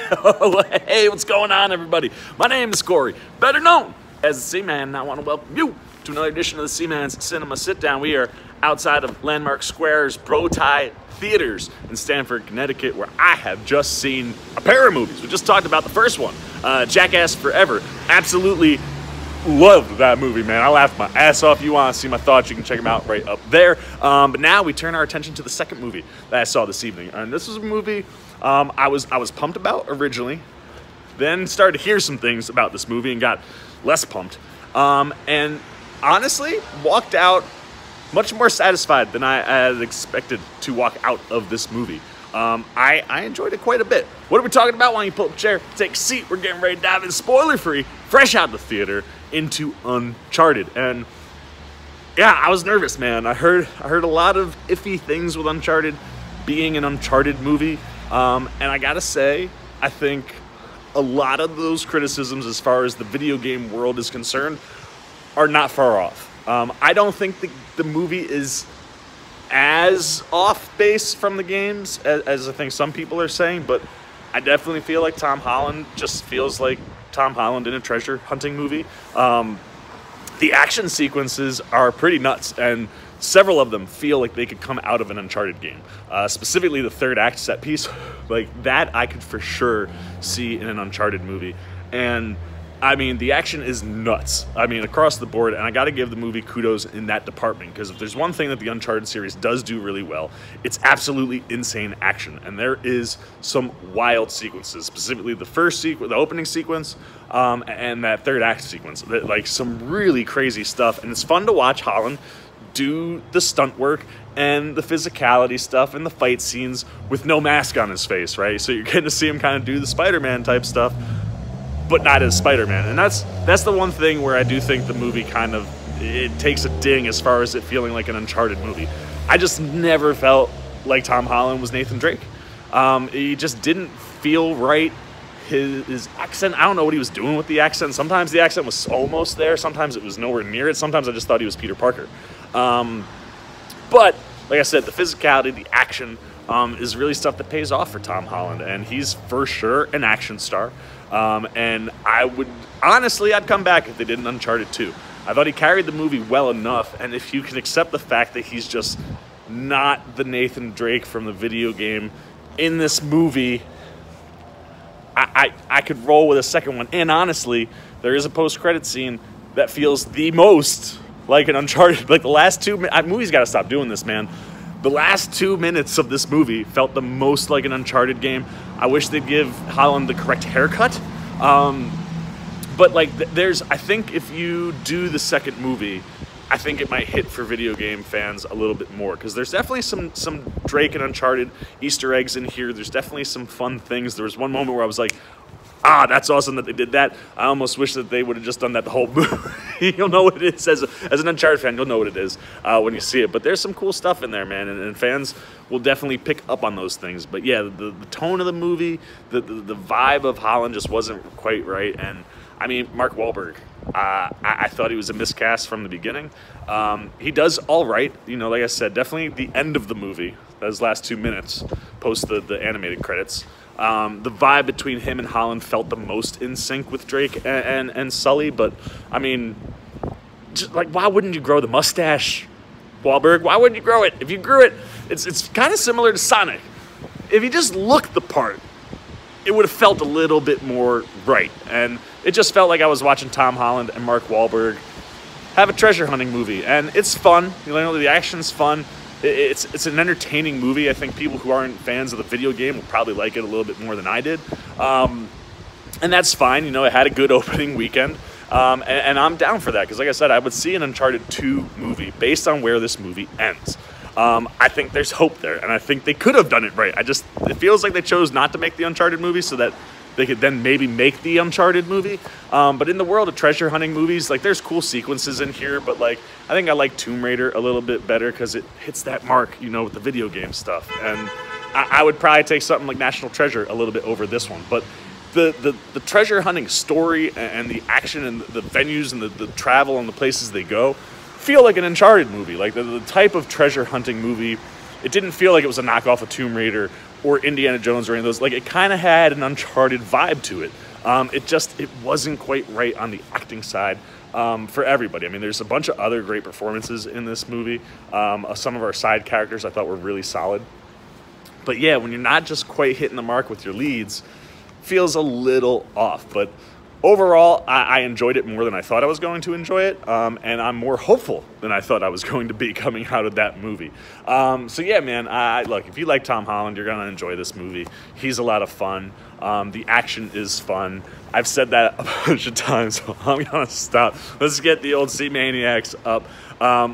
Hey, what's going on, everybody? My name is Corey, better known as the Seaman, and I want to welcome you to another edition of the Seaman's Cinema Sit-Down. We are outside of Landmark Square's Bro Tie Theaters in Stamford, Connecticut, where I have just seen a pair of movies. We just talked about the first one, Jackass Forever. Absolutely loved that movie, man. I laughed my ass off. If you want to see my thoughts, you can check them out right up there. But now we turn our attention to the second movie that I saw this evening, and this is a movie I was pumped about originally, then started to hear some things about this movie and got less pumped, and honestly walked out much more satisfied than I had expected to walk out of this movie. I enjoyed it quite a bit. What are we talking about? Why don't you pull up a chair, take a seat? We're getting ready to dive in, spoiler-free, fresh out of the theater, into Uncharted. And yeah, I was nervous, man. I heard a lot of iffy things with Uncharted being an Uncharted movie. And I gotta say, I think a lot of those criticisms as far as the video game world is concerned are not far off. I don't think the movie is as off base from the games as I think some people are saying, but I definitely feel like Tom Holland just feels like Tom Holland in a treasure hunting movie. The action sequences are pretty nuts, and several of them feel like they could come out of an Uncharted game. Specifically the third act set piece, like that I could for sure see in an Uncharted movie. And I mean, the action is nuts. I mean, across the board, and I gotta give the movie kudos in that department, because if there's one thing that the Uncharted series does do really well, it's absolutely insane action. And there is some wild sequences, specifically the first sequence, the opening sequence, and that third act sequence. Like some really crazy stuff, and it's fun to watch Holland do the stunt work and the physicality stuff and the fight scenes with no mask on his face, right? So you're getting to see him kind of do the Spider-Man type stuff, but not as Spider-Man. And that's the one thing where I do think the movie kind of, it takes a ding as far as it feeling like an Uncharted movie. I just never felt like Tom Holland was Nathan Drake. He just didn't feel right. His accent, I don't know what he was doing with the accent. Sometimes the accent was almost there. Sometimes it was nowhere near it. Sometimes I just thought he was Peter Parker. But like I said, the physicality, the action is really stuff that pays off for Tom Holland. And he's for sure an action star. And I would, honestly, I'd come back if they did an Uncharted 2. I thought he carried the movie well enough, and if you can accept the fact that he's just not the Nathan Drake from the video game in this movie, I could roll with a second one. And honestly, there is a post-credit scene that feels the most like an Uncharted, like the last 2 minutes, movies gotta stop doing this, man. The last 2 minutes of this movie felt the most like an Uncharted game. I wish they'd give Holland the correct haircut. But like, I think if you do the second movie, I think it might hit for video game fans a little bit more, because there's definitely some Drake and Uncharted Easter eggs in here. There's definitely some fun things. There was one moment where I was like, that's awesome that they did that. I almost wish that they would have just done that the whole movie. You'll know what it is. As an Uncharted fan, you'll know what it is when you see it. But there's some cool stuff in there, man, and fans will definitely pick up on those things. But yeah, the tone of the movie, the vibe of Holland just wasn't quite right. And I mean, Mark Wahlberg, I thought he was a miscast from the beginning. He does all right. You know, like I said, definitely the end of the movie, those last 2 minutes, post the animated credits. The vibe between him and Holland felt the most in sync with Drake and Sully, but I mean, just like, why wouldn't you grow the mustache, Wahlberg? Why wouldn't you grow it? If you grew it, it's kind of similar to Sonic. If you just looked the part, it would have felt a little bit more right. And it just felt like I was watching Tom Holland and Mark Wahlberg have a treasure hunting movie, and it's fun. You know, the action's fun. It's an entertaining movie. I think people who aren't fans of the video game will probably like it a little bit more than I did. And that's fine. You know, it had a good opening weekend. And I'm down for that, because like I said, I would see an Uncharted 2 movie based on where this movie ends. I think there's hope there, and I think they could have done it right. It feels like they chose not to make the Uncharted movie so that they could then maybe make the Uncharted movie. But in the world of treasure hunting movies, like, there's cool sequences in here, but like, I think I like Tomb Raider a little bit better because it hits that mark, you know, with the video game stuff. And I would probably take something like National Treasure a little bit over this one. But the treasure hunting story and the action and the venues and the travel and the places they go feel like an Uncharted movie. Like the type of treasure hunting movie, it didn't feel like it was a knockoff of Tomb Raider or Indiana Jones or any of those. Like, it kind of had an Uncharted vibe to it. It wasn't quite right on the acting side for everybody. I mean, there's a bunch of other great performances in this movie. Some of our side characters I thought were really solid. But yeah, when you're not just quite hitting the mark with your leads, feels a little off. But overall, I enjoyed it more than I thought I was going to enjoy it, and I'm more hopeful than I thought I was going to be coming out of that movie. So yeah, man, look, if you like Tom Holland, you're going to enjoy this movie. He's a lot of fun. The action is fun. I've said that a bunch of times, so I'm going to stop. Let's get the old C-Maniacs up.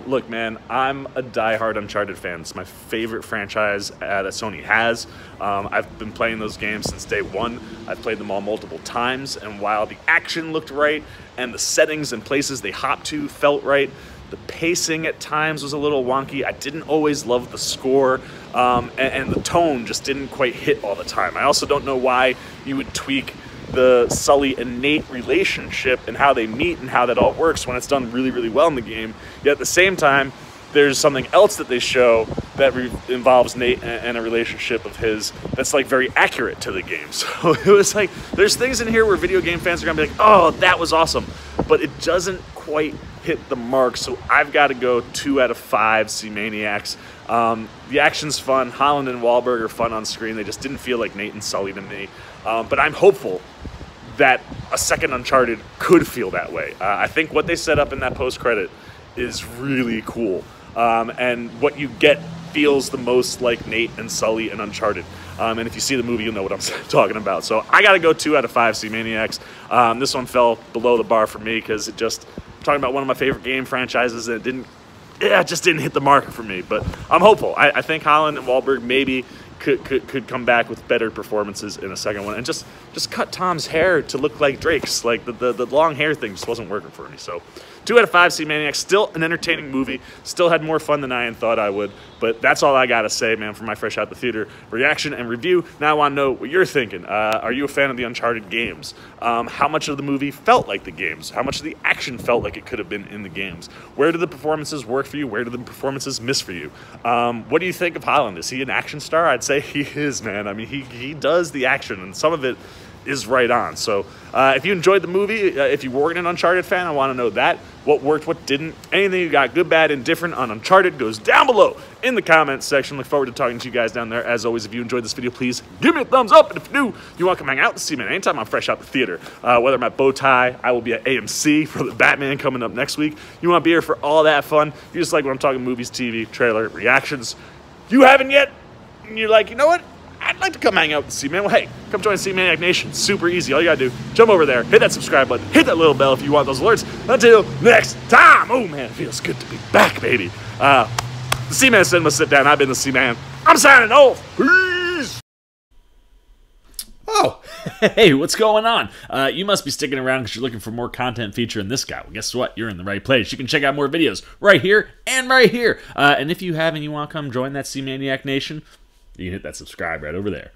Look, man, I'm a diehard Uncharted fan. It's my favorite franchise that Sony has. I've been playing those games since day one. I've played them all multiple times, and while the action looked right and the settings and places they hopped to felt right, the pacing at times was a little wonky. I didn't always love the score, and the tone just didn't quite hit all the time. I also don't know why you would tweak the Sully and Nate relationship and how they meet and how that all works when it's done really, really well in the game. Yet at the same time, there's something else that they show that involves Nate and a relationship of his that's like very accurate to the game. So it was like, there's things in here where video game fans are gonna be like, oh, that was awesome, but it doesn't quite hit the mark. So I've got to go 2 out of 5 C-Maniacs. The action's fun. Holland and Wahlberg are fun on screen. They just didn't feel like Nate and Sully to me. But I'm hopeful that a second Uncharted could feel that way. I think what they set up in that post-credit is really cool. And what you get feels the most like Nate and Sully and Uncharted. And if you see the movie, you'll know what I'm talking about. So I got to go 2 out of 5 C-Maniacs. This one fell below the bar for me because I'm talking about one of my favorite game franchises, and it just didn't hit the mark for me. But I'm hopeful. I think Holland and Wahlberg maybe could come back with better performances in a second one, and just cut Tom's hair to look like Drake's. Like the long hair thing just wasn't working for me. So 2 out of 5 C-Maniacs. Still an entertaining movie. Still had more fun than I thought I would. But that's all I gotta say, man, for my fresh out the theater reaction and review. Now I want to know what you're thinking. Are you a fan of the Uncharted games? How much of the movie felt like the games? How much of the action felt like it could have been in the games? Where did the performances work for you? Where did the performances miss for you? What do you think of Holland? Is he an action star? I'd say he is, man. I mean, he does the action, and some of it is right on. So if you enjoyed the movie, if you weren't an Uncharted fan, I want to know that. What worked, what didn't. Anything you got good, bad, indifferent on Uncharted goes down below in the comments section. Look forward to talking to you guys down there. As always, if you enjoyed this video, please give me a thumbs up. And if you do, you want to come hang out and see me anytime I'm fresh out the theater. Whether I'm at Bow Tie, I will be at AMC for the Batman coming up next week. You want to be here for all that fun. You just like when I'm talking movies, TV, trailer, reactions. You haven't yet, and you're like, you know what? I'd like to come hang out with C-Man. Well, hey, come join C-Maniac Nation. Super easy. All you gotta do, jump over there, hit that subscribe button, hit that little bell if you want those alerts. Until next time. Oh, man, it feels good to be back, baby. The C-Man Cinema Sit-Down. I've been the C-Man. I'm signing off. Peace. Oh, hey, what's going on? You must be sticking around because you're looking for more content featuring this guy. Well, guess what? You're in the right place. You can check out more videos right here and right here. And if you have and you want to come join that C-Maniac Nation, you can hit that subscribe right over there.